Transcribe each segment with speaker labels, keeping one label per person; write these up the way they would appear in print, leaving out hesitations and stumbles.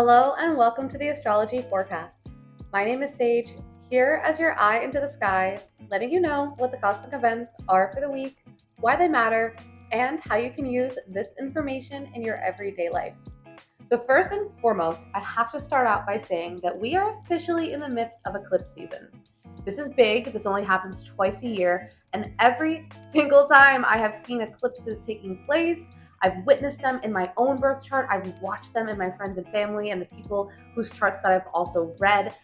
Speaker 1: Hello and welcome to the Astrology Forecast. My name is Sage, here as your eye into the sky, letting you know what the cosmic events are for the week, why they matter, and how you can use this information in your everyday life. So first and foremost, I have to start out by saying that we are officially in the midst of eclipse season. This is big, this only happens twice a year, and every single time I have seen eclipses taking place, I've witnessed them in my own birth chart, I've watched them in my friends and family and the people whose charts that I've also read.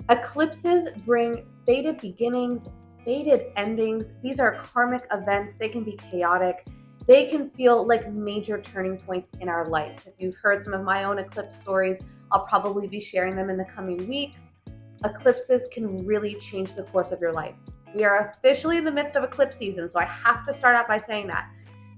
Speaker 1: Eclipses bring faded beginnings, faded endings. These are karmic events. They can be chaotic. They can feel like major turning points in our life. If you've heard some of my own eclipse stories, I'll probably be sharing them in the coming weeks. Eclipses can really change the course of your life. We are officially in the midst of eclipse season, so I have to start out by saying that.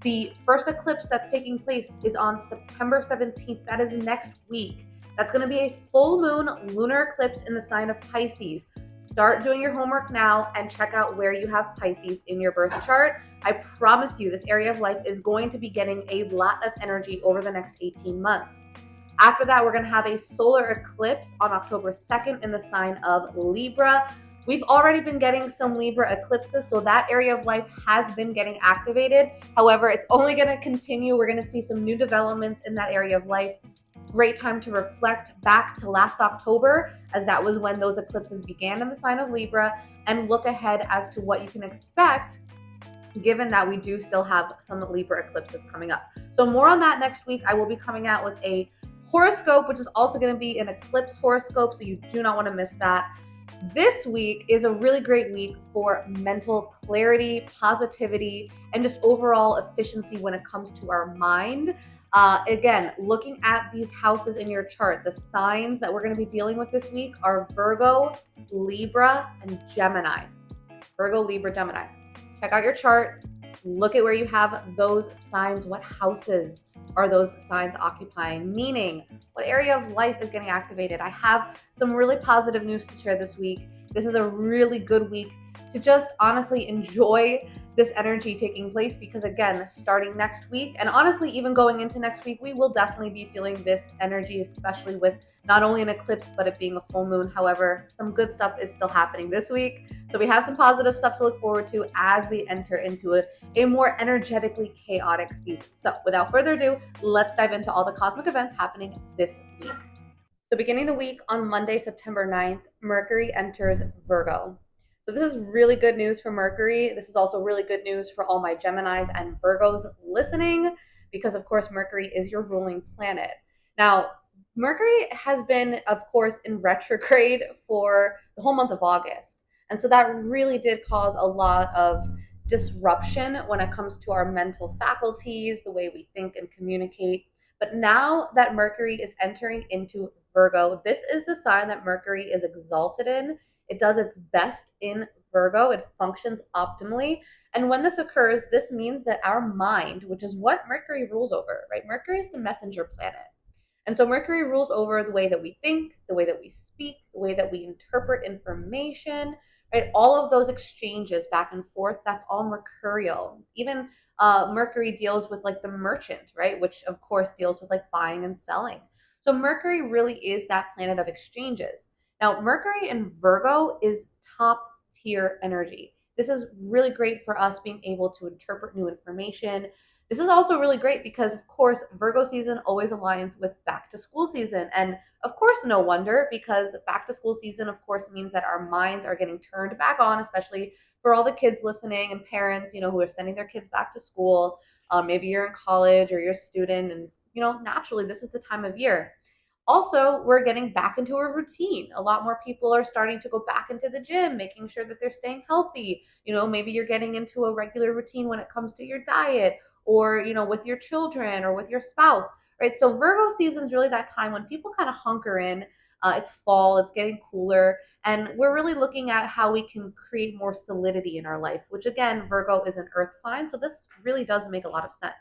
Speaker 1: The first eclipse that's taking place is on September 17th. That is next week. That's going to be a full moon lunar eclipse in the sign of Pisces. Start doing your homework now and check out where you have Pisces in your birth chart. I promise you this area of life is going to be getting a lot of energy over the next 18 months. After that, we're going to have a solar eclipse on October 2nd in the sign of Libra. We've already been getting some Libra eclipses, so that area of life has been getting activated. However, it's only going to continue. We're going to see some new developments in that area of life. Great time to reflect back to last October, as that was when those eclipses began in the sign of Libra, and look ahead as to what you can expect, given that we do still have some Libra eclipses coming up. So more on that next week. I will be coming out with a horoscope, which is also going to be an eclipse horoscope, so you do not want to miss that. This week is a really great week for mental clarity, positivity, and just overall efficiency when it comes to our mind. Again, looking at these houses in your chart, the signs that we're going to be dealing with this week are Virgo, Libra, and Gemini. Virgo, Libra, Gemini. Check out your chart. Look at where you have those signs. What houses are those signs occupying? Meaning, what area of life is getting activated? I have some really positive news to share this week. This is a really good week to just honestly enjoy this energy taking place, because again, starting next week, and honestly even going into next week, we will definitely be feeling this energy, especially with not only an eclipse but it being a full moon. However, some good stuff is still happening this week, so we have some positive stuff to look forward to as we enter into a more energetically chaotic season. So without further ado, let's dive into all the cosmic events happening this week. So beginning the week on Monday, September 9th, Mercury enters Virgo. So this is really good news for Mercury. This is also really good news for all my Geminis and Virgos listening, because of course Mercury is your ruling planet. Now, Mercury has been, of course, in retrograde for the whole month of August. And so that really did cause a lot of disruption when it comes to our mental faculties, the way we think and communicate. But now that Mercury is entering into Virgo, this is the sign that Mercury is exalted in. It does its best in Virgo. It functions optimally. And when this occurs, this means that our mind, which is what Mercury rules over, right? Mercury is the messenger planet. And so Mercury rules over the way that we think, the way that we speak, the way that we interpret information, right? All of those exchanges back and forth, that's all mercurial. Even Mercury deals with like the merchant, right? Which of course deals with like buying and selling. So Mercury really is that planet of exchanges. Now, Mercury in Virgo is top tier energy. This is really great for us being able to interpret new information. This is also really great because, of course, Virgo season always aligns with back to school season. And of course, no wonder, because back to school season, of course, means that our minds are getting turned back on, especially for all the kids listening and parents, who are sending their kids back to school. Maybe you're in college or you're a student, and, naturally, this is the time of year. Also, we're getting back into a routine. A lot more people are starting to go back into the gym, making sure that they're staying healthy. Maybe you're getting into a regular routine when it comes to your diet, or, with your children or with your spouse, right? So Virgo season is really that time when people kind of hunker in. It's fall, it's getting cooler, and we're really looking at how we can create more solidity in our life, which again, Virgo is an earth sign, so this really does make a lot of sense.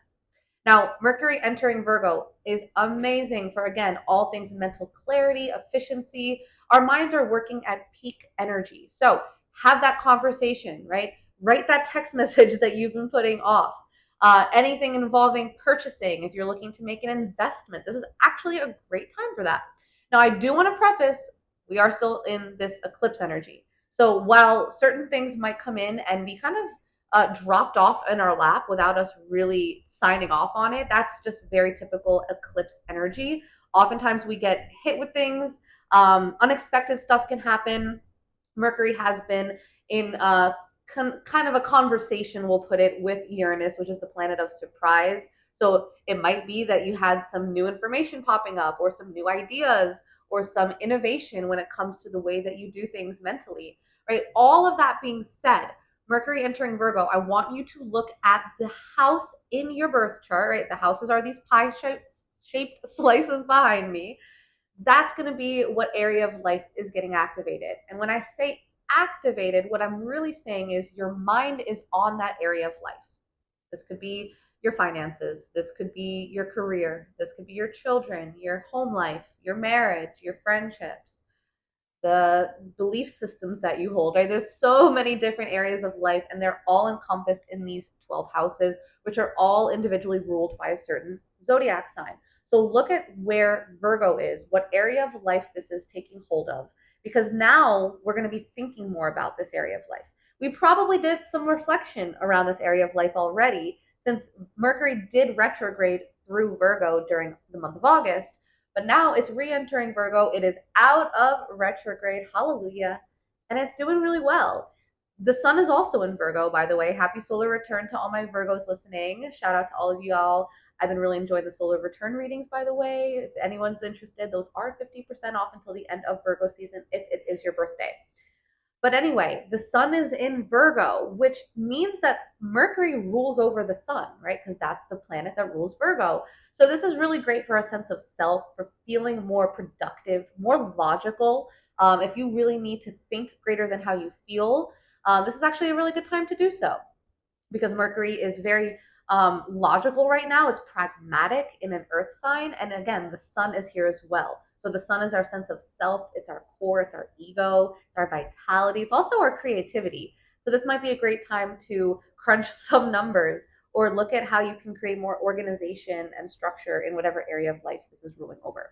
Speaker 1: Now, Mercury entering Virgo is amazing for, again, all things mental clarity, efficiency. Our minds are working at peak energy. So have that conversation, right? Write that text message that you've been putting off. Anything involving purchasing, if you're looking to make an investment, this is actually a great time for that. Now, I do want to preface, we are still in this eclipse energy. So while certain things might come in and be kind of dropped off in our lap without us really signing off on it, that's just very typical eclipse energy. Oftentimes we get hit with things, unexpected stuff can happen. Mercury has been in kind of a conversation, we'll put it, with Uranus, which is the planet of surprise. So it might be that you had some new information popping up, or some new ideas, or some innovation when it comes to the way that you do things mentally, right? All of that being said, Mercury entering Virgo, I want you to look at the house in your birth chart, right? The houses are these pie-shaped slices behind me. That's going to be what area of life is getting activated. And when I say activated, what I'm really saying is your mind is on that area of life. This could be your finances, this could be your career, this could be your children, your home life, your marriage, your friendships, the belief systems that you hold, right? There's so many different areas of life, and they're all encompassed in these 12 houses, which are all individually ruled by a certain zodiac sign. So look at where Virgo is, what area of life this is taking hold of, because now we're going to be thinking more about this area of life. We probably did some reflection around this area of life already, since Mercury did retrograde through Virgo during the month of August. But now it's re-entering Virgo. It is out of retrograde. Hallelujah. And it's doing really well. The sun is also in Virgo, by the way. Happy solar return to all my Virgos listening. Shout out to all of y'all. I've been really enjoying the solar return readings, by the way. If anyone's interested, those are 50% off until the end of Virgo season if it is your birthday. But anyway, the sun is in Virgo, which means that Mercury rules over the sun, right? Because that's the planet that rules Virgo. So this is really great for a sense of self, for feeling more productive, more logical. If you really need to think greater than how you feel, this is actually a really good time to do so, because Mercury is very logical right now. It's pragmatic in an earth sign. And again, the sun is here as well. So the sun is our sense of self, it's our core, it's our ego, it's our vitality, it's also our creativity. So this might be a great time to crunch some numbers, or look at how you can create more organization and structure in whatever area of life this is ruling over.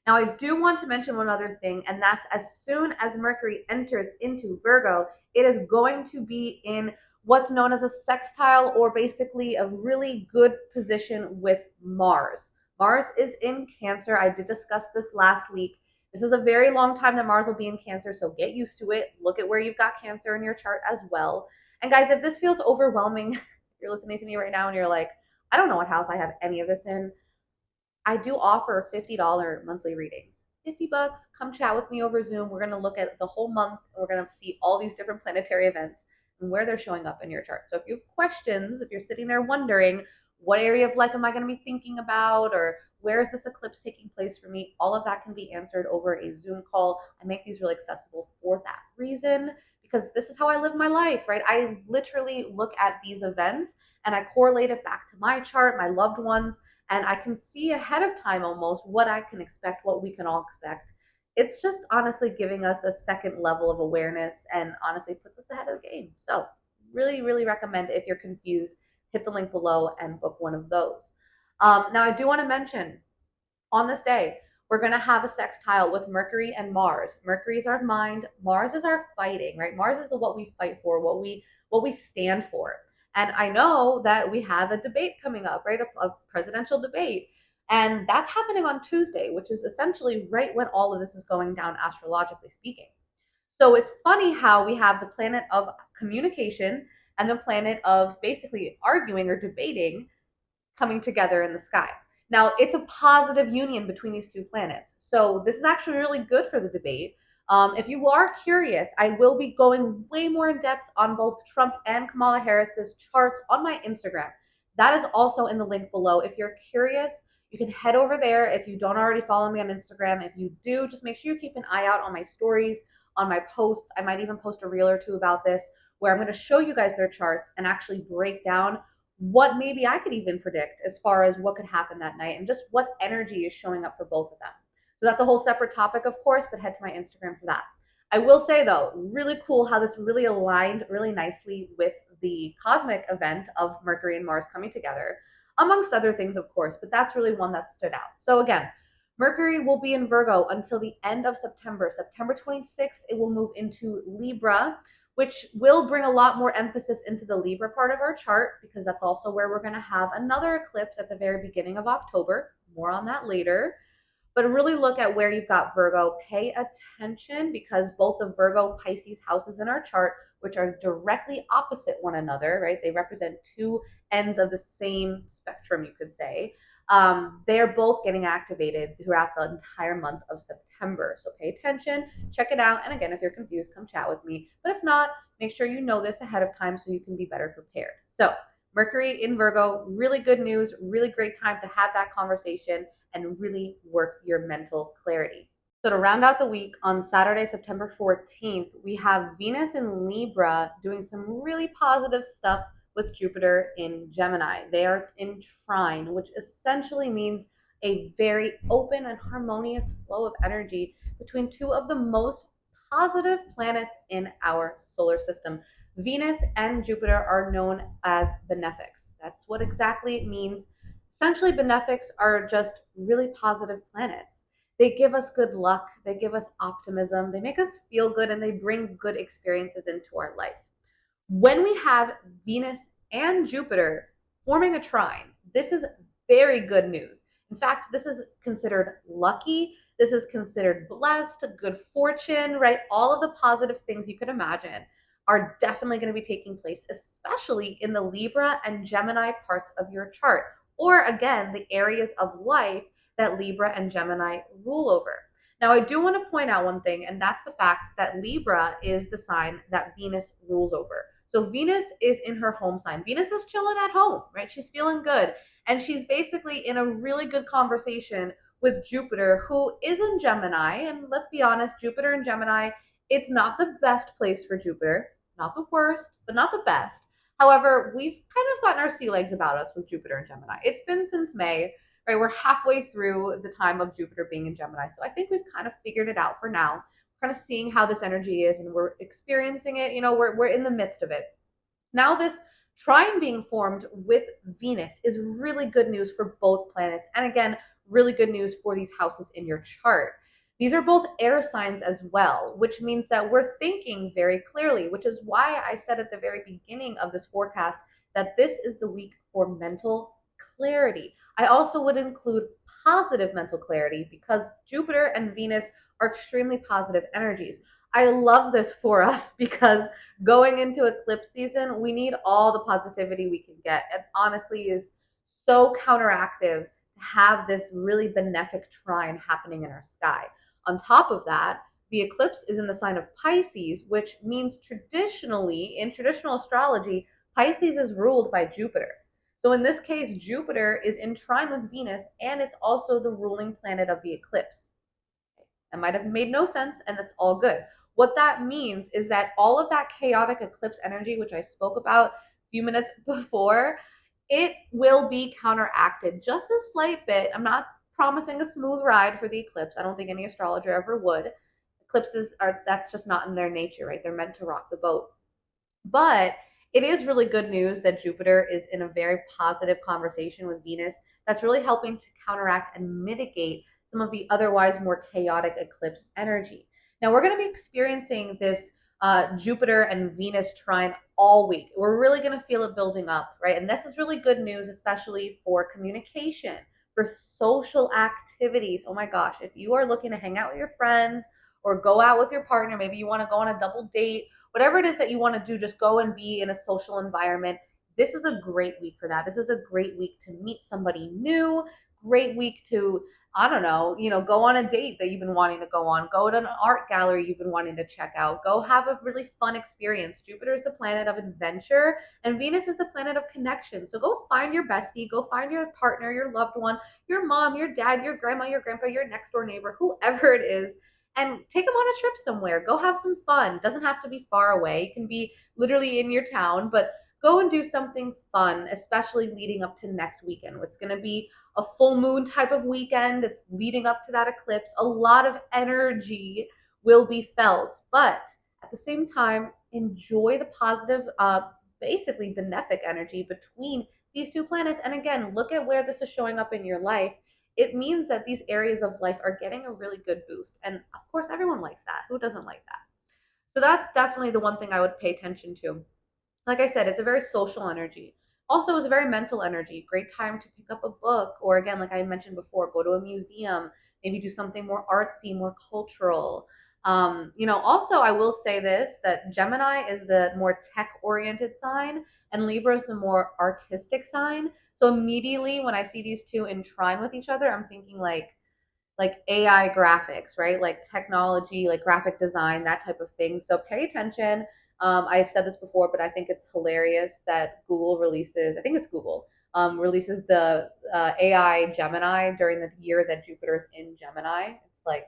Speaker 1: Now, I do want to mention one other thing, and that's as soon as Mercury enters into Virgo, it is going to be in what's known as a sextile, or basically a really good position with Mars. Mars is in Cancer. I did discuss this last week. This is a very long time that Mars will be in Cancer, so get used to it. Look at where you've got Cancer in your chart as well. And guys, if this feels overwhelming, you're listening to me right now and you're like, I don't know what house I have any of this in, I do offer $50 monthly readings. 50 bucks, come chat with me over Zoom. We're going to look at the whole month, and we're going to see all these different planetary events and where they're showing up in your chart. So if you have questions, if you're sitting there wondering, what area of life am I going to be thinking about, or where is this eclipse taking place for me, all of that can be answered over a Zoom call. I make these really accessible for that reason, because this is how I live my life, right? I literally look at these events and I correlate it back to my chart, my loved ones, and I can see ahead of time almost what I can expect, what we can all expect. It's just honestly giving us a second level of awareness, and honestly puts us ahead of the game. So really, really recommend, if you're confused, hit the link below and book one of those. Now, I do want to mention, on this day, we're going to have a sextile with Mercury and Mars. Mercury is our mind, Mars is our fighting, right? Mars is the what we fight for, what we stand for. And I know that we have a debate coming up, right? A presidential debate. And that's happening on Tuesday, which is essentially right when all of this is going down, astrologically speaking. So it's funny how we have the planet of communication and the planet of basically arguing or debating coming together in the sky. Now, it's a positive union between these two planets. So this is actually really good for the debate. If you are curious, I will be going way more in depth on both Trump and Kamala Harris's charts on my Instagram. That is also in the link below. If you're curious, you can head over there. If you don't already follow me on Instagram, if you do, just make sure you keep an eye out on my stories, on my posts. I might even post a reel or two about this, where I'm going to show you guys their charts and actually break down what maybe I could even predict as far as what could happen that night, and just what energy is showing up for both of them. So that's a whole separate topic, of course, but head to my Instagram for that. I will say, though, really cool how this really aligned really nicely with the cosmic event of Mercury and Mars coming together, amongst other things, of course, but that's really one that stood out. So again, Mercury will be in Virgo until the end of September. September 26th, it will move into Libra, which will bring a lot more emphasis into the Libra part of our chart, because that's also where we're going to have another eclipse at the very beginning of October. More on that later. But really look at where you've got Virgo. Pay attention, because both the Virgo Pisces houses in our chart, which are directly opposite one another, right? They represent two ends of the same spectrum, you could say. They're both getting activated throughout the entire month of September. So pay attention, check it out. And again, if you're confused, come chat with me. But if not, make sure you know this ahead of time so you can be better prepared. So Mercury in Virgo, really good news, really great time to have that conversation and really work your mental clarity. So to round out the week, on Saturday, September 14th, we have Venus in Libra doing some really positive stuff with Jupiter in Gemini. They are in trine, which essentially means a very open and harmonious flow of energy between two of the most positive planets in our solar system. Venus and Jupiter are known as benefics. That's what exactly it means. Essentially, benefics are just really positive planets. They give us good luck, they give us optimism, they make us feel good, and they bring good experiences into our life. When we have Venus and Jupiter forming a trine, this is very good news. In fact, this is considered lucky. This is considered blessed, good fortune, right? All of the positive things you could imagine are definitely going to be taking place, especially in the Libra and Gemini parts of your chart, or again, the areas of life that Libra and Gemini rule over. Now, I do want to point out one thing, and that's the fact that Libra is the sign that Venus rules over. So Venus is in her home sign. Venus is chilling at home, right? She's feeling good. And she's basically in a really good conversation with Jupiter, who is in Gemini. And let's be honest, Jupiter in Gemini, it's not the best place for Jupiter. Not the worst, but not the best. However, we've kind of gotten our sea legs about us with Jupiter and Gemini. It's been since May, right? We're halfway through the time of Jupiter being in Gemini. So I think we've kind of figured it out for now. We're kind of seeing how this energy is, and we're experiencing it. You know, we're in the midst of it. Now, this trine being formed with Venus is really good news for both planets. And again, really good news for these houses in your chart. These are both air signs as well, which means that we're thinking very clearly, which is why I said at the very beginning of this forecast that this is the week for mental clarity. I also would include positive mental clarity, because Jupiter and Venus are extremely positive energies. I love this for us because going into eclipse season, we need all the positivity we can get. It honestly is so counteractive to have this really benefic trine happening in our sky. On top of that, the eclipse is in the sign of Pisces, which means traditionally, in traditional astrology, Pisces is ruled by Jupiter. So in this case, Jupiter is in trine with Venus, and it's also the ruling planet of the eclipse. That might have made no sense, and that's all good. What that means is that all of that chaotic eclipse energy, which I spoke about a few minutes before, it will be counteracted just a slight bit. I'm not promising a smooth ride for the eclipse. I don't think any astrologer ever would. Eclipses are, that's just not in their nature, right? They're meant to rock the boat. But it is really good news that Jupiter is in a very positive conversation with Venus that's really helping to counteract and mitigate some of the otherwise more chaotic eclipse energy. Now, we're going to be experiencing this Jupiter and Venus trine all week. We're really going to feel it building up, right? And this is really good news, especially for communication, for social activities. Oh my gosh, if you are looking to hang out with your friends or go out with your partner, maybe you want to go on a double date, whatever it is that you want to do, just go and be in a social environment. This is a great week for that. This is a great week to meet somebody new, great week to, I don't know, go on a date that you've been wanting to go on, go to an art gallery you've been wanting to check out, go have a really fun experience. Jupiter is the planet of adventure, and Venus is the planet of connection. So go find your bestie, go find your partner, your loved one, your mom, your dad, your grandma, your grandpa, your next door neighbor, whoever it is, and take them on a trip somewhere. Go have some fun. It doesn't have to be far away. It can be literally in your town, but go and do something fun, especially leading up to next weekend. It's going to be a full moon type of weekend. It's leading up to that eclipse. A lot of energy will be felt, but at the same time, enjoy the positive basically benefic energy between these two planets. And again, look at where this is showing up in your life. It means that these areas of life are getting a really good boost. And of course, everyone likes that. Who doesn't like that? So that's definitely the one thing I would pay attention to. Like I said, it's a very social energy. Also, it's a very mental energy. Great time to pick up a book, or again, like I mentioned before, go to a museum, maybe do something more artsy, more cultural. Also, I will say this, that Gemini is the more tech oriented sign, and Libra is the more artistic sign. So immediately when I see these two in trine with each other, I'm thinking like AI graphics, right? Like technology, like graphic design, that type of thing. So pay attention. I've said this before, but I think it's hilarious that Google releases, I think it's Google, releases the AI Gemini during the year that Jupiter is in Gemini. It's like,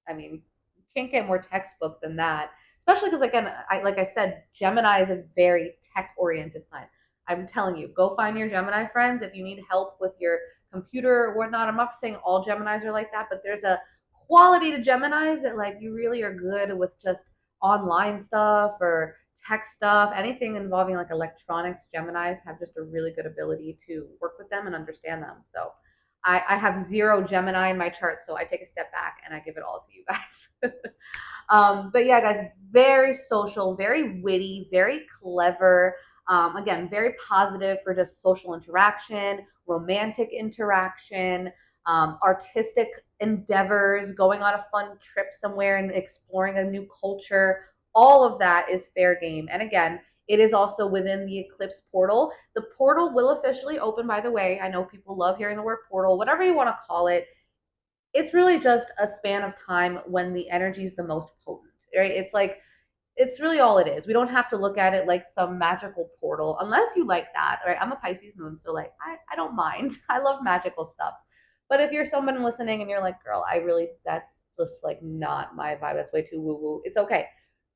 Speaker 1: I mean, you can't get more textbook than that. Especially because, again, like I said, Gemini is a very tech-oriented sign. I'm telling you, go find your Gemini friends if you need help with your computer or whatnot. I'm not saying all Geminis are like that, but there's a quality to Geminis that like you really are good with just online stuff or tech stuff, anything involving like electronics. Geminis have just a really good ability to work with them and understand them. So I have zero Gemini in my chart, so I take a step back and I give it all to you guys. But yeah, guys, very social, very witty, very clever. Again, very positive for just social interaction, romantic interaction, artistic endeavors, going on a fun trip somewhere and exploring a new culture. All of that is fair game. And again, it is also within the eclipse portal. The portal will officially open, by the way. I know people love hearing the word portal, whatever you want to call it. It's really just a span of time when the energy is the most potent, right? It's really all it is. We don't have to look at it like some magical portal unless you like that, right? I'm a Pisces moon, so like I don't mind. I love magical stuff. But if you're someone listening and you're like, girl, that's just like not my vibe. That's way too woo woo. It's okay.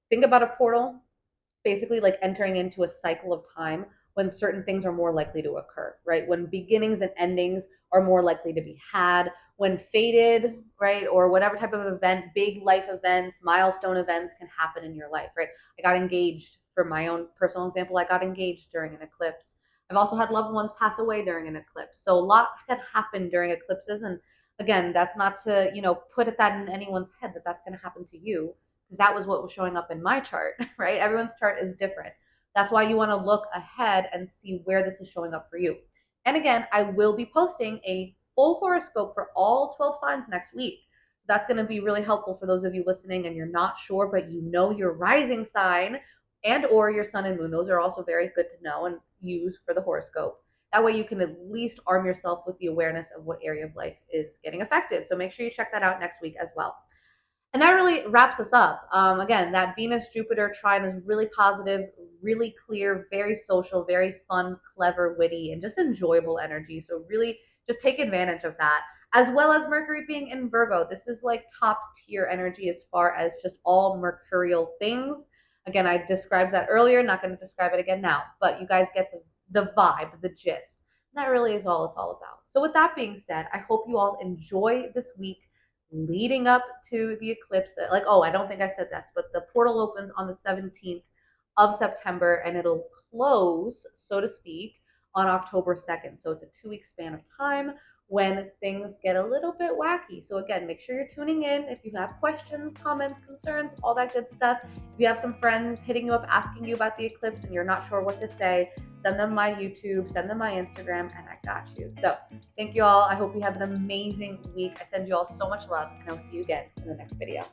Speaker 1: Think about a portal, basically like entering into a cycle of time when certain things are more likely to occur, right? When beginnings and endings are more likely to be had, when fated, right? Or whatever type of event, big life events, milestone events can happen in your life, right? I got engaged, for my own personal example, I got engaged during an eclipse. I've also had loved ones pass away during an eclipse. So a lot can happen during eclipses. And again, that's not to, put that in anyone's head that that's going to happen to you, because that was what was showing up in my chart, right? Everyone's chart is different. That's why you want to look ahead and see where this is showing up for you. And again, I will be posting a full horoscope for all 12 signs next week. So that's going to be really helpful for those of you listening and you're not sure, but you know your rising sign and or your sun and moon. Those are also very good to know and use for the horoscope. That way you can at least arm yourself with the awareness of what area of life is getting affected. So make sure you check that out next week as well. And that really wraps us up. Again, that Venus Jupiter trine is really positive, really clear, very social, very fun, clever, witty, and just enjoyable energy. So, really just take advantage of that. As well as Mercury being in Virgo. This is like top tier energy as far as just all mercurial things. Again, I described that earlier, not going to describe it again now, but you guys get the vibe, the gist. And that really is all it's all about. So, with that being said, I hope you all enjoy this week leading up to the eclipse. That, like, oh, I don't think I said this, but the portal opens on the 17th of September and it'll close, so to speak, on October 2nd. So it's a 2-week span of time when things get a little bit wacky. So again, make sure you're tuning in. If you have questions, comments, concerns, all that good stuff. If you have some friends hitting you up asking you about the eclipse and you're not sure what to say, send them my YouTube, send them my Instagram, and I got you. So thank you all. I hope you have an amazing week. I send you all so much love, and I'll see you again in the next video.